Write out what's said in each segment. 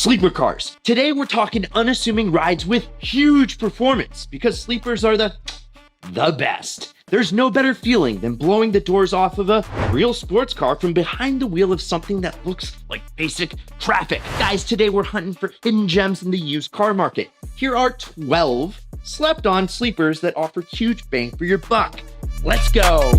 sleeper cars. Today we're talking unassuming rides with huge performance because sleepers are the best. There's no better feeling than blowing the doors off of a real sports car from behind the wheel of something that looks like basic traffic. Guys, today we're hunting for hidden gems in the used car market. Here are 12 slept-on sleepers that offer huge bang for your buck. Let's go.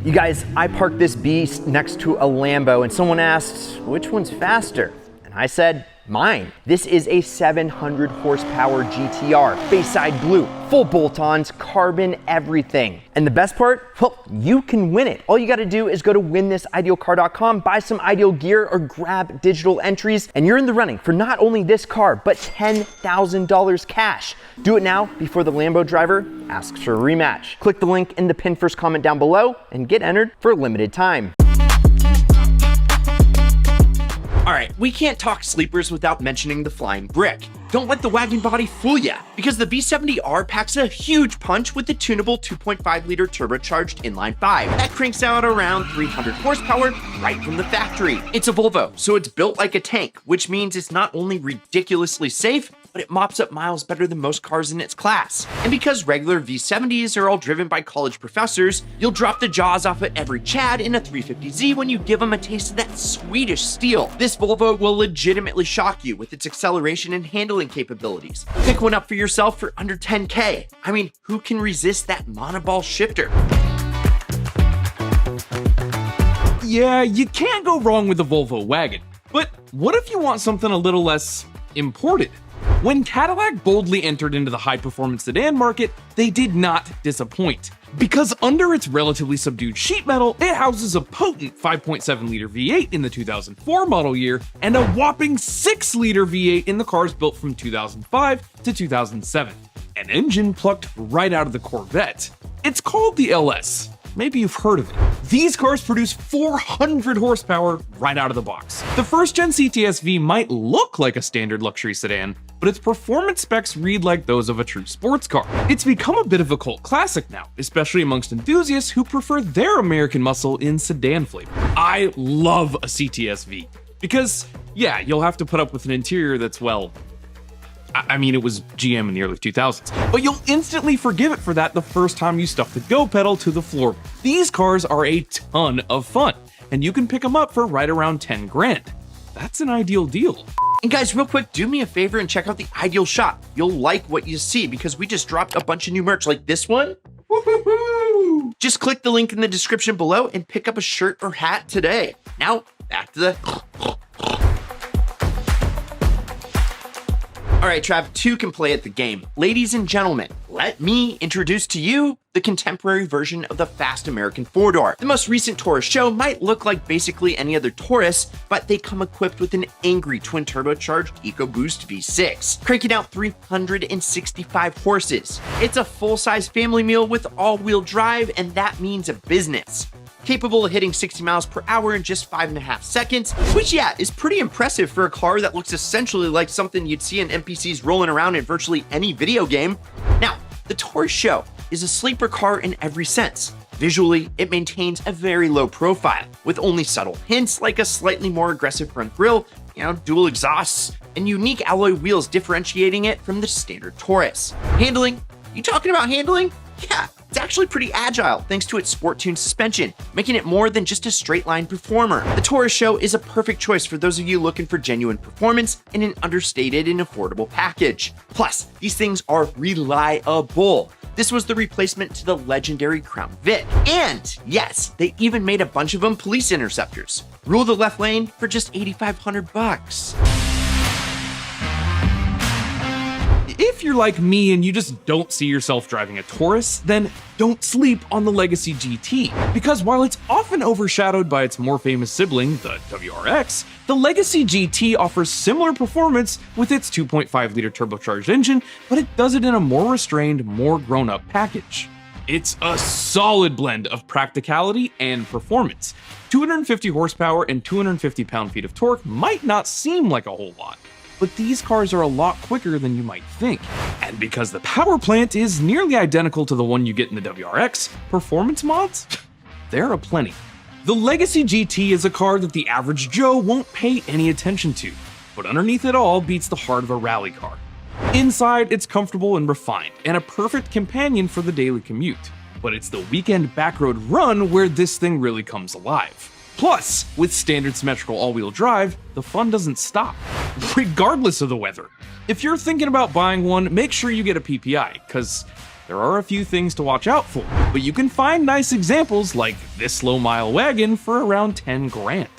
You guys, I parked this beast next to a Lambo and someone asked, which one's faster? And I said, mine. This is a 700 horsepower GTR, Bayside Blue, full bolt-ons, carbon, everything. And the best part? Well, you can win it. All you gotta do is go to winthisIdealCar.com, buy some ideal gear or grab digital entries, and you're in the running for not only this car, but $10,000 cash. Do it now before the Lambo driver asks for a rematch. Click the link in the pinned first comment down below and get entered for a limited time. All right, we can't talk sleepers without mentioning the flying brick. Don't let the wagon body fool ya, because the V70 R packs a huge punch with the tunable 2.5-liter turbocharged inline 5 that cranks out around 300 horsepower right from the factory. It's a Volvo, so it's built like a tank, which means it's not only ridiculously safe, but it mops up miles better than most cars in its class. And because regular V70s are all driven by college professors, you'll drop the jaws off at every Chad in a 350Z when you give them a taste of that Swedish steel. This Volvo will legitimately shock you with its acceleration and handling capabilities. Pick one up for yourself for under 10K. I mean, who can resist that monoball shifter? Yeah, you can't go wrong with the Volvo wagon. But what if you want something a little less imported? When Cadillac boldly entered into the high-performance sedan market, they did not disappoint. Because under its relatively subdued sheet metal, it houses a potent 5.7-liter V8 in the 2004 model year and a whopping 6-liter V8 in the cars built from 2005 to 2007. An engine plucked right out of the Corvette. It's called the LS. Maybe you've heard of it. These cars produce 400 horsepower right out of the box. The first-gen CTS-V might look like a standard luxury sedan, but its performance specs read like those of a true sports car. It's become a bit of a cult classic now, especially amongst enthusiasts who prefer their American muscle in sedan flavor. I love a CTS-V because, yeah, you'll have to put up with an interior that's, well, I mean, it was GM in the early 2000s, but you'll instantly forgive it for that the first time you stuff the go pedal to the floor. These cars are a ton of fun, and you can pick them up for right around 10 grand. That's an ideal deal. And guys, real quick, do me a favor and check out the Ideal shop. You'll like what you see because we just dropped a bunch of new merch like this one. Woo-hoo-hoo! Just click the link in the description below and pick up a shirt or hat today. Now, back to the... All right, Trav, two can play at the game. Ladies and gentlemen, let me introduce to you the contemporary version of the fast American four-door. The most recent Taurus SHO might look like basically any other Taurus, but they come equipped with an angry twin turbocharged EcoBoost V6, cranking out 365 horses. It's a full-size family meal with all-wheel drive, and that means a business. Capable of hitting 60 miles per hour in just 5.5 seconds, which, yeah, is pretty impressive for a car that looks essentially like something you'd see in NPCs rolling around in virtually any video game. Now, the Taurus SHO is a sleeper car in every sense. Visually, it maintains a very low profile, with only subtle hints like a slightly more aggressive front grille, dual exhausts, and unique alloy wheels differentiating it from the standard Taurus. Handling? You talking about handling? Yeah. It's actually pretty agile thanks to its sport-tuned suspension, making it more than just a straight-line performer. The Taurus SHO is a perfect choice for those of you looking for genuine performance in an understated and affordable package. Plus, these things are reliable. This was the replacement to the legendary Crown Vic. And yes, they even made a bunch of them police interceptors. Rule the left lane for just $8,500. If you're like me and you just don't see yourself driving a Taurus, then don't sleep on the Legacy GT. Because while it's often overshadowed by its more famous sibling, the WRX, the Legacy GT offers similar performance with its 2.5-liter turbocharged engine, but it does it in a more restrained, more grown-up package. It's a solid blend of practicality and performance. 250 horsepower and 250 pound-feet of torque might not seem like a whole lot, but these cars are a lot quicker than you might think. And because the power plant is nearly identical to the one you get in the WRX, performance mods? There are plenty. The Legacy GT is a car that the average Joe won't pay any attention to, but underneath it all beats the heart of a rally car. Inside, it's comfortable and refined, and a perfect companion for the daily commute. But it's the weekend backroad run where this thing really comes alive. Plus, with standard symmetrical all-wheel drive, the fun doesn't stop, regardless of the weather. If you're thinking about buying one, make sure you get a PPI, cause there are a few things to watch out for, but you can find nice examples like this low-mile wagon for around 10 grand.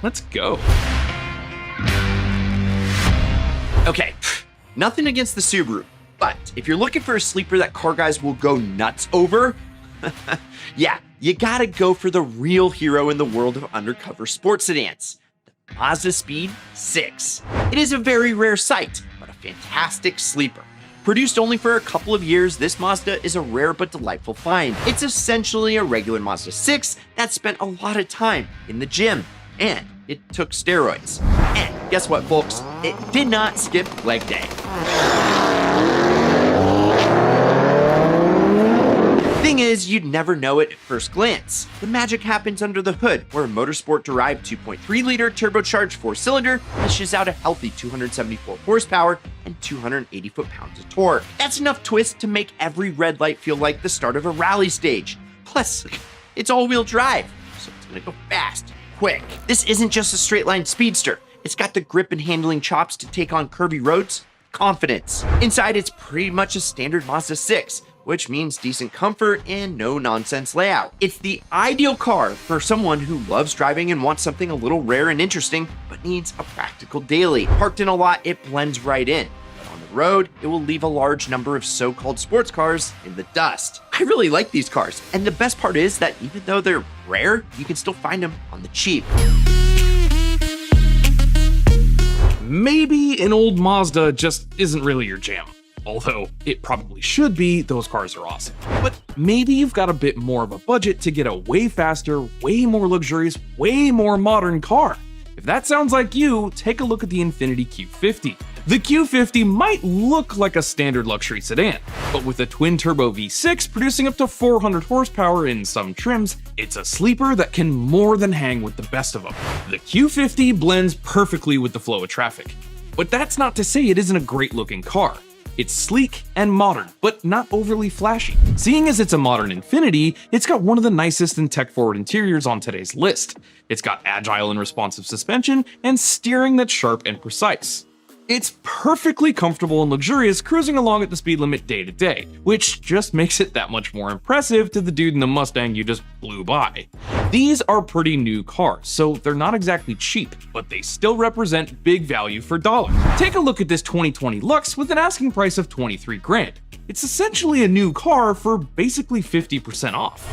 Let's go. Okay, nothing against the Subaru, but if you're looking for a sleeper that car guys will go nuts over, yeah, you gotta go for the real hero in the world of undercover sports sedans, the Mazdaspeed 6. It is a very rare sight, but a fantastic sleeper. Produced only for a couple of years, this Mazda is a rare but delightful find. It's essentially a regular Mazda 6 that spent a lot of time in the gym, and it took steroids. And guess what, folks? It did not skip leg day. Thing is, you'd never know it at first glance. The magic happens under the hood, where a motorsport-derived 2.3-liter turbocharged 4-cylinder dishes out a healthy 274 horsepower and 280 foot-pounds of torque. That's enough twist to make every red light feel like the start of a rally stage. Plus, it's all-wheel drive, so it's gonna go fast, quick. This isn't just a straight-line speedster. It's got the grip and handling chops to take on curvy roads with confidence. Inside, it's pretty much a standard Mazda 6, which means decent comfort and no-nonsense layout. It's the ideal car for someone who loves driving and wants something a little rare and interesting, but needs a practical daily. Parked in a lot, it blends right in. But on the road, it will leave a large number of so-called sports cars in the dust. I really like these cars, and the best part is that even though they're rare, you can still find them on the cheap. Maybe an old Mazda just isn't really your jam. Although it probably should be, those cars are awesome. But maybe you've got a bit more of a budget to get a way faster, way more luxurious, way more modern car. If that sounds like you, take a look at the Infiniti Q50. The Q50 might look like a standard luxury sedan, but with a twin-turbo V6 producing up to 400 horsepower in some trims, it's a sleeper that can more than hang with the best of them. The Q50 blends perfectly with the flow of traffic. But that's not to say it isn't a great-looking car. It's sleek and modern, but not overly flashy. Seeing as it's a modern Infiniti, it's got one of the nicest and tech-forward interiors on today's list. It's got agile and responsive suspension and steering that's sharp and precise. It's perfectly comfortable and luxurious cruising along at the speed limit day to day, which just makes it that much more impressive to the dude in the Mustang you just blew by. These are pretty new cars, so they're not exactly cheap, but they still represent big value for dollar. Take a look at this 2020 Lux with an asking price of 23 grand. It's essentially a new car for basically 50% off.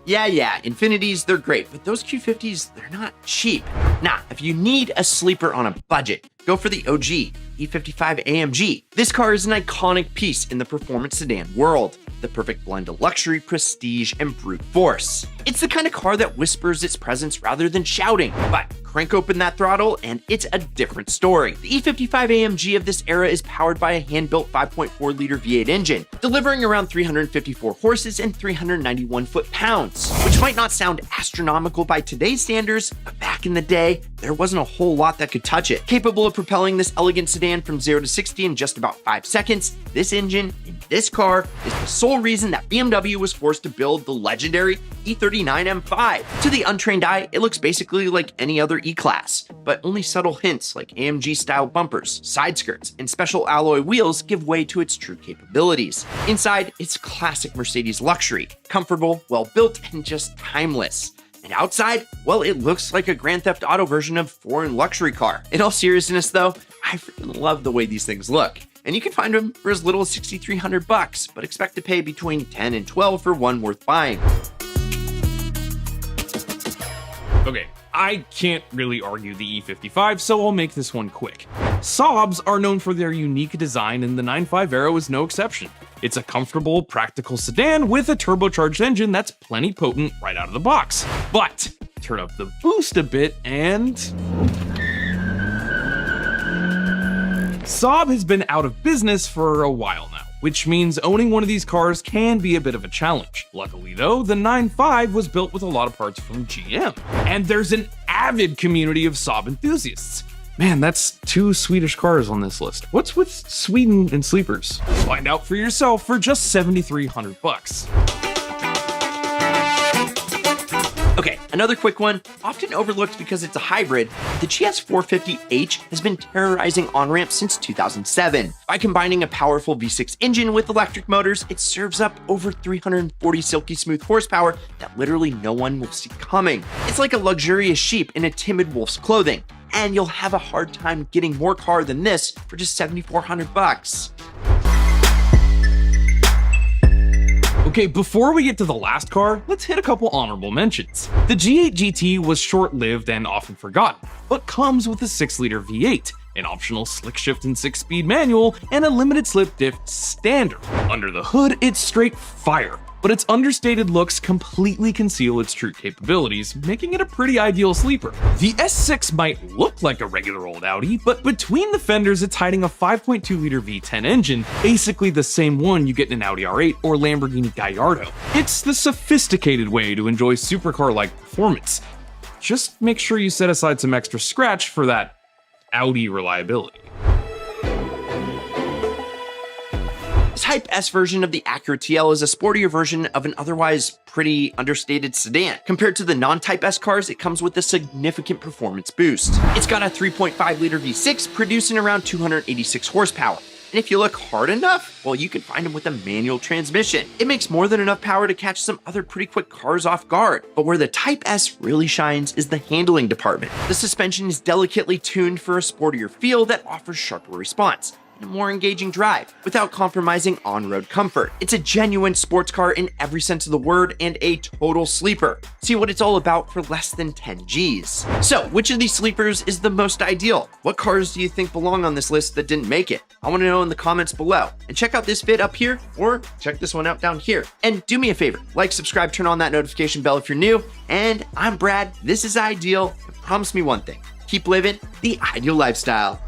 Yeah, Infinitis, they're great, but those Q50s, they're not cheap. Nah, if you need a sleeper on a budget, go for the OG, E55 AMG. This car is an iconic piece in the performance sedan world, the perfect blend of luxury, prestige, and brute force. It's the kind of car that whispers its presence rather than shouting, but crank open that throttle and it's a different story. The E55 AMG of this era is powered by a hand-built 5.4-liter V8 engine, delivering around 354 horses and 391 foot-pounds, which might not sound astronomical by today's standards, but back in the day, there wasn't a whole lot that could touch it. Capable of propelling this elegant sedan from 0 to 60 in just about 5 seconds, this engine in this car is the sole reason that BMW was forced to build the legendary E39 M5. To the untrained eye, it looks basically like any other E-Class, but only subtle hints like AMG-style bumpers, side skirts, and special alloy wheels give way to its true capabilities. Inside, it's classic Mercedes luxury, comfortable, well-built, and just timeless. And outside, well, it looks like a Grand Theft Auto version of foreign luxury car. In all seriousness though, I freaking love the way these things look. And you can find them for as little as $6,300, but expect to pay between $10 and $12 for one worth buying. Okay, I can't really argue the E55, so I'll make this one quick. Saabs are known for their unique design, and the 9.5 Aero is no exception. It's a comfortable, practical sedan with a turbocharged engine that's plenty potent right out of the box. But turn up the boost a bit and Saab has been out of business for a while now. which means owning one of these cars can be a bit of a challenge. Luckily though, the 9.5 was built with a lot of parts from GM, and there's an avid community of Saab enthusiasts. Man, that's 2 Swedish cars on this list. What's with Sweden and sleepers? Find out for yourself for just $7,300. Okay, another quick one, often overlooked because it's a hybrid, the GS450H has been terrorizing on-ramps since 2007. By combining a powerful V6 engine with electric motors, it serves up over 340 silky smooth horsepower that literally no one will see coming. It's like a luxurious sheep in a timid wolf's clothing, and you'll have a hard time getting more car than this for just $7,400. Okay, before we get to the last car, let's hit a couple honorable mentions. The G8 GT was short-lived and often forgotten, but comes with a 6-liter V8, an optional slick shift and 6-speed manual, and a limited slip diff standard. Under the hood, it's straight fire, but its understated looks completely conceal its true capabilities, making it a pretty ideal sleeper. The S6 might look like a regular old Audi, but between the fenders it's hiding a 5.2-liter V10 engine, basically the same one you get in an Audi R8 or Lamborghini Gallardo. It's the sophisticated way to enjoy supercar-like performance. Just make sure you set aside some extra scratch for that Audi reliability. The Type S version of the Acura TL is a sportier version of an otherwise pretty understated sedan. Compared to the non-Type S cars, it comes with a significant performance boost. It's got a 3.5-liter V6 producing around 286 horsepower. And if you look hard enough, well, you can find them with a manual transmission. It makes more than enough power to catch some other pretty quick cars off guard. But where the Type S really shines is the handling department. The suspension is delicately tuned for a sportier feel that offers sharper response and a more engaging drive without compromising on-road comfort. It's a genuine sports car in every sense of the word and a total sleeper. See what it's all about for less than 10 G's. So, which of these sleepers is the most ideal? What cars do you think belong on this list that didn't make it? I want to know in the comments below. And check out this vid up here, or check this one out down here. And do me a favor, like, subscribe, turn on that notification bell if you're new. And I'm Brad, this is Ideal, and promise me one thing, keep living the ideal lifestyle.